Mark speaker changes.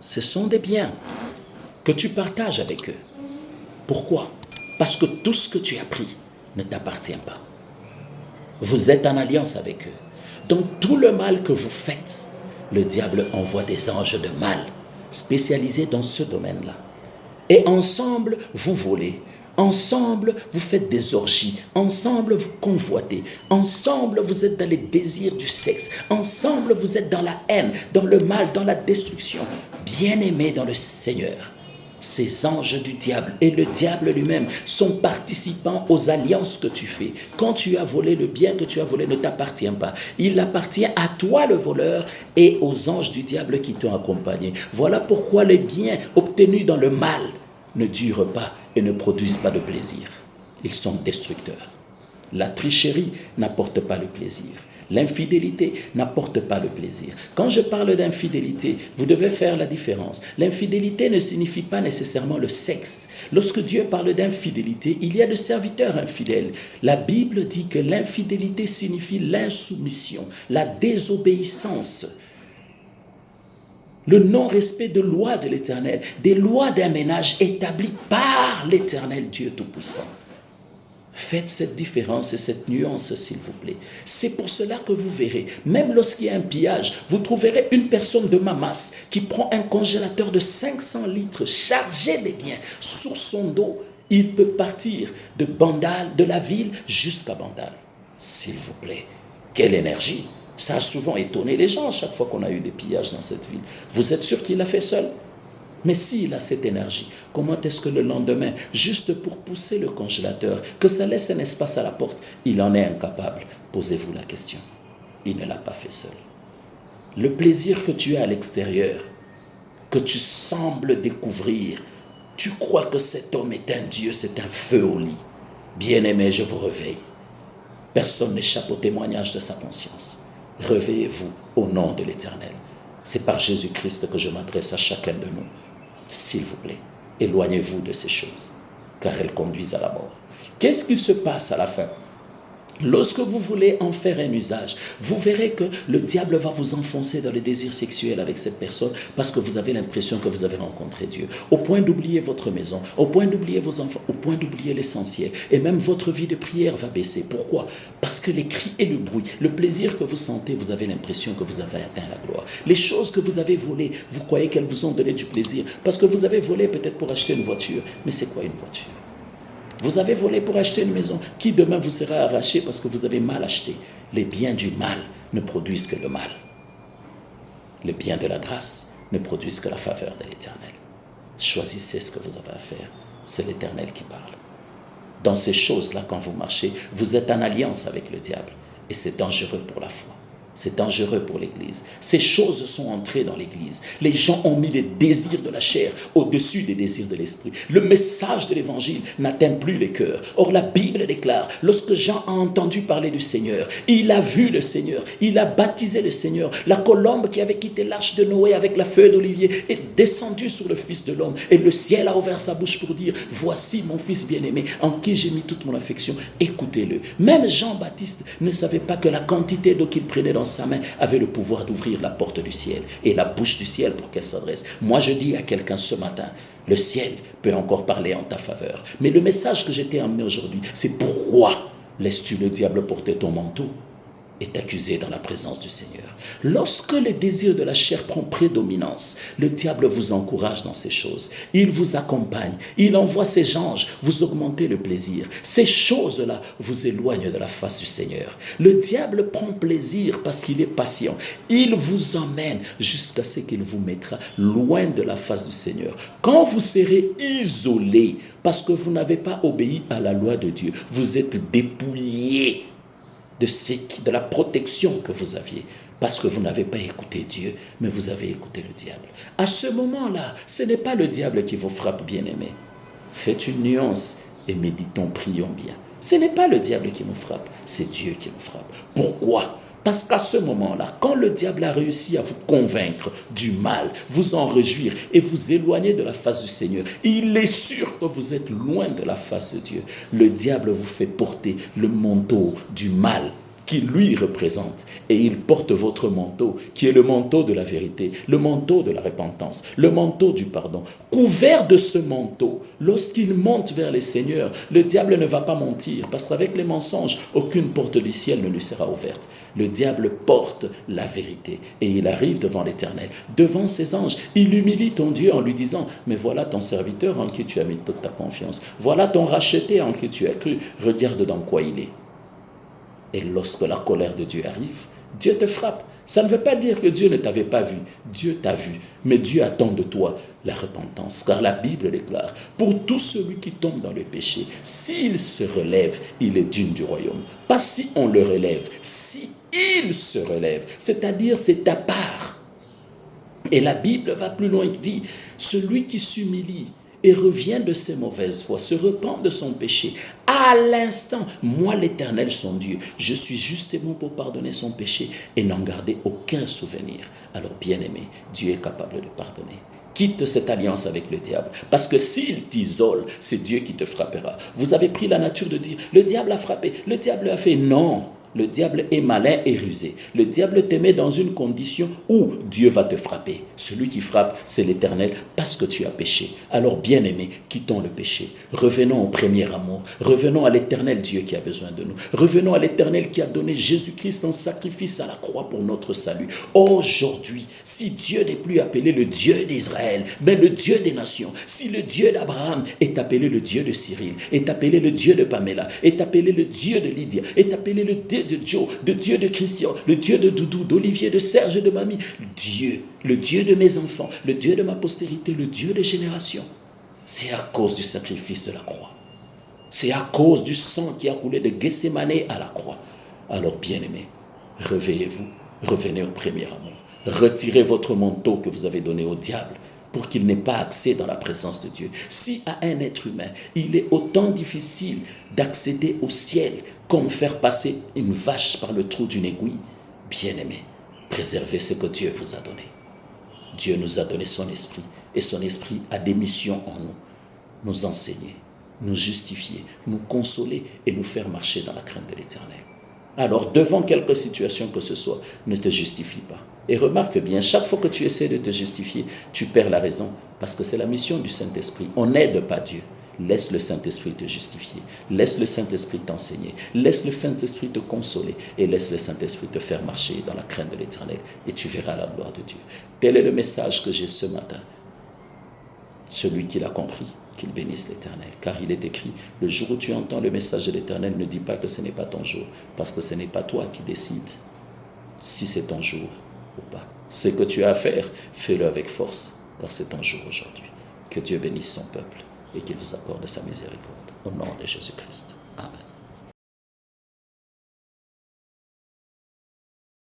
Speaker 1: ce sont des biens que tu partages avec eux. Pourquoi? Parce que tout ce que tu as pris ne t'appartient pas. Vous êtes en alliance avec eux. Donc tout le mal que vous faites, le diable envoie des anges de mal spécialisés dans ce domaine-là. Et ensemble, vous volez. Ensemble, vous faites des orgies. Ensemble, vous convoitez. Ensemble, vous êtes dans les désirs du sexe. Ensemble, vous êtes dans la haine, dans le mal, dans la destruction. Bien-aimés dans le Seigneur, ces anges du diable et le diable lui-même sont participants aux alliances que tu fais. Quand tu as volé, le bien que tu as volé ne t'appartient pas. Il appartient à toi le voleur et aux anges du diable qui t'ont accompagné. Voilà pourquoi les biens obtenus dans le mal ne durent pas et ne produisent pas de plaisir. Ils sont destructeurs. La tricherie n'apporte pas le plaisir. L'infidélité n'apporte pas le plaisir. Quand je parle d'infidélité, vous devez faire la différence. L'infidélité ne signifie pas nécessairement le sexe. Lorsque Dieu parle d'infidélité, il y a de serviteurs infidèles. La Bible dit que l'infidélité signifie l'insoumission, la désobéissance, le non-respect de lois de l'Éternel, des lois d'un ménage établies par l'Éternel Dieu Tout-Puissant. Faites cette différence et cette nuance, s'il vous plaît. C'est pour cela que vous verrez, même lorsqu'il y a un pillage, vous trouverez une personne de ma masse qui prend un congélateur de 500 litres chargé des biens sur son dos. Il peut partir de Bandal, de la ville, jusqu'à Bandal. S'il vous plaît, quelle énergie! Ça a souvent étonné les gens à chaque fois qu'on a eu des pillages dans cette ville. Vous êtes sûr qu'il l'a fait seul? Mais s'il a cette énergie, comment est-ce que le lendemain, juste pour pousser le congélateur, que ça laisse un espace à la porte, il en est incapable? Posez-vous la question. Il ne l'a pas fait seul. Le plaisir que tu as à l'extérieur, que tu sembles découvrir, tu crois que cet homme est un Dieu, c'est un feu au lit. Bien-aimé, je vous réveille. Personne n'échappe au témoignage de sa conscience. Réveillez-vous au nom de l'Éternel. C'est par Jésus-Christ que je m'adresse à chacun de nous. S'il vous plaît, éloignez-vous de ces choses, car elles conduisent à la mort. Qu'est-ce qui se passe à la fin? Lorsque vous voulez en faire un usage, vous verrez que le diable va vous enfoncer dans le désir sexuel avec cette personne parce que vous avez l'impression que vous avez rencontré Dieu. Au point d'oublier votre maison, au point d'oublier vos enfants, au point d'oublier l'essentiel. Et même votre vie de prière va baisser. Pourquoi? Parce que les cris et le bruit, le plaisir que vous sentez, vous avez l'impression que vous avez atteint la gloire. Les choses que vous avez volées, vous croyez qu'elles vous ont donné du plaisir parce que vous avez volé peut-être pour acheter une voiture. Mais c'est quoi une voiture? Vous avez volé pour acheter une maison qui demain vous sera arrachée parce que vous avez mal acheté. Les biens du mal ne produisent que le mal. Les biens de la grâce ne produisent que la faveur de l'Éternel. Choisissez ce que vous avez à faire. C'est l'Éternel qui parle. Dans ces choses-là, quand vous marchez, vous êtes en alliance avec le diable. Et c'est dangereux pour la foi. C'est dangereux pour l'Église. Ces choses sont entrées dans l'Église. Les gens ont mis les désirs de la chair au-dessus des désirs de l'esprit. Le message de l'Évangile n'atteint plus les cœurs. Or, la Bible déclare, lorsque Jean a entendu parler du Seigneur, il a vu le Seigneur, il a baptisé le Seigneur. La colombe qui avait quitté l'arche de Noé avec la feuille d'olivier est descendue sur le Fils de l'homme. Et le ciel a ouvert sa bouche pour dire, voici mon Fils bien-aimé, en qui j'ai mis toute mon affection. Écoutez-le. Même Jean-Baptiste ne savait pas que la quantité d'eau qu'il prenait dans sa main avait le pouvoir d'ouvrir la porte du ciel et la bouche du ciel pour qu'elle s'adresse. Moi, je dis à quelqu'un ce matin, le ciel peut encore parler en ta faveur. Mais le message que je t'ai amené aujourd'hui, c'est pourquoi laisses-tu le diable porter ton manteau et t'accuser dans la présence du Seigneur. Lorsque le désir de la chair prend prédominance, le diable vous encourage dans ces choses. Il vous accompagne, il envoie ses anges, vous augmentez le plaisir. Ces choses-là vous éloignent de la face du Seigneur. Le diable prend plaisir parce qu'il est patient. Il vous emmène jusqu'à ce qu'il vous mettra loin de la face du Seigneur. Quand vous serez isolé parce que vous n'avez pas obéi à la loi de Dieu, vous êtes dépouillé de la protection que vous aviez, parce que vous n'avez pas écouté Dieu, mais vous avez écouté le diable. À ce moment-là, ce n'est pas le diable qui vous frappe, bien-aimé. Faites une nuance et méditons, prions bien. Ce n'est pas le diable qui nous frappe, c'est Dieu qui nous frappe. Pourquoi? Parce qu'à ce moment-là, quand le diable a réussi à vous convaincre du mal, vous en réjouir et vous éloigner de la face du Seigneur, il est sûr que vous êtes loin de la face de Dieu. Le diable vous fait porter le manteau du mal qui lui représente, et il porte votre manteau, qui est le manteau de la vérité, le manteau de la repentance, le manteau du pardon. Couvert de ce manteau, lorsqu'il monte vers les seigneurs, le diable ne va pas mentir, parce qu'avec les mensonges, aucune porte du ciel ne lui sera ouverte. Le diable porte la vérité et il arrive devant l'Éternel, devant ses anges. Il humilie ton Dieu en lui disant, mais voilà ton serviteur en qui tu as mis toute ta confiance. Voilà ton racheté en qui tu as cru. Regarde dans quoi il est. Et lorsque la colère de Dieu arrive, Dieu te frappe. Ça ne veut pas dire que Dieu ne t'avait pas vu. Dieu t'a vu. Mais Dieu attend de toi la repentance. Car la Bible déclare, pour tout celui qui tombe dans le péché, s'il se relève, il est digne du royaume. Pas si on le relève, si il se relève. C'est-à-dire, c'est ta part. Et la Bible va plus loin et dit, celui qui s'humilie et revient de ses mauvaises voies, se repent de son péché, à l'instant, moi l'Éternel son Dieu, je suis juste et bon pour pardonner son péché et n'en garder aucun souvenir. Alors bien-aimé, Dieu est capable de pardonner. Quitte cette alliance avec le diable, parce que s'il t'isole, c'est Dieu qui te frappera. Vous avez pris la nature de dire, le diable a frappé, le diable a fait, non. Le diable est malin et rusé. Le diable te met dans une condition où Dieu va te frapper. Celui qui frappe, c'est l'Éternel parce que tu as péché. Alors, bien-aimés, quittons le péché. Revenons au premier amour. Revenons à l'Éternel Dieu qui a besoin de nous. Revenons à l'Éternel qui a donné Jésus-Christ en sacrifice à la croix pour notre salut. Aujourd'hui, si Dieu n'est plus appelé le Dieu d'Israël, mais le Dieu des nations, si le Dieu d'Abraham est appelé le Dieu de Cyril, est appelé le Dieu de Pamela, est appelé le Dieu de Lydia, est appelé le Dieu de Joe, le Dieu de Christian, le Dieu de Doudou, d'Olivier, de Serge et de Mamie, Dieu, le Dieu de mes enfants, le Dieu de ma postérité, le Dieu des générations. C'est à cause du sacrifice de la croix. C'est à cause du sang qui a coulé de Gethsémane à la croix. Alors, bien-aimés, réveillez-vous, revenez au premier amour. Retirez votre manteau que vous avez donné au diable pour qu'il n'ait pas accès dans la présence de Dieu. Si à un être humain, il est autant difficile d'accéder au ciel comme faire passer une vache par le trou d'une aiguille, bien-aimé, préservez ce que Dieu vous a donné. Dieu nous a donné son esprit, et son esprit a des missions en nous. Nous enseigner, nous justifier, nous consoler et nous faire marcher dans la crainte de l'Éternel. Alors, devant quelque situation que ce soit, ne te justifie pas. Et remarque bien, chaque fois que tu essaies de te justifier, tu perds la raison, parce que c'est la mission du Saint-Esprit. On n'aide pas Dieu. Laisse le Saint-Esprit te justifier. Laisse le Saint-Esprit t'enseigner. Laisse le Saint-Esprit te consoler. Et laisse le Saint-Esprit te faire marcher dans la crainte de l'Éternel. Et tu verras la gloire de Dieu. Tel est le message que j'ai ce matin. Celui qui l'a compris, qu'il bénisse l'Éternel. Car il est écrit, le jour où tu entends le message de l'Éternel, ne dis pas que ce n'est pas ton jour. Parce que ce n'est pas toi qui décides si c'est ton jour ou pas. Ce que tu as à faire, fais-le avec force. Car c'est ton jour aujourd'hui. Que Dieu bénisse son peuple et qu'il vous accorde sa miséricorde. Au nom de Jésus-Christ. Amen.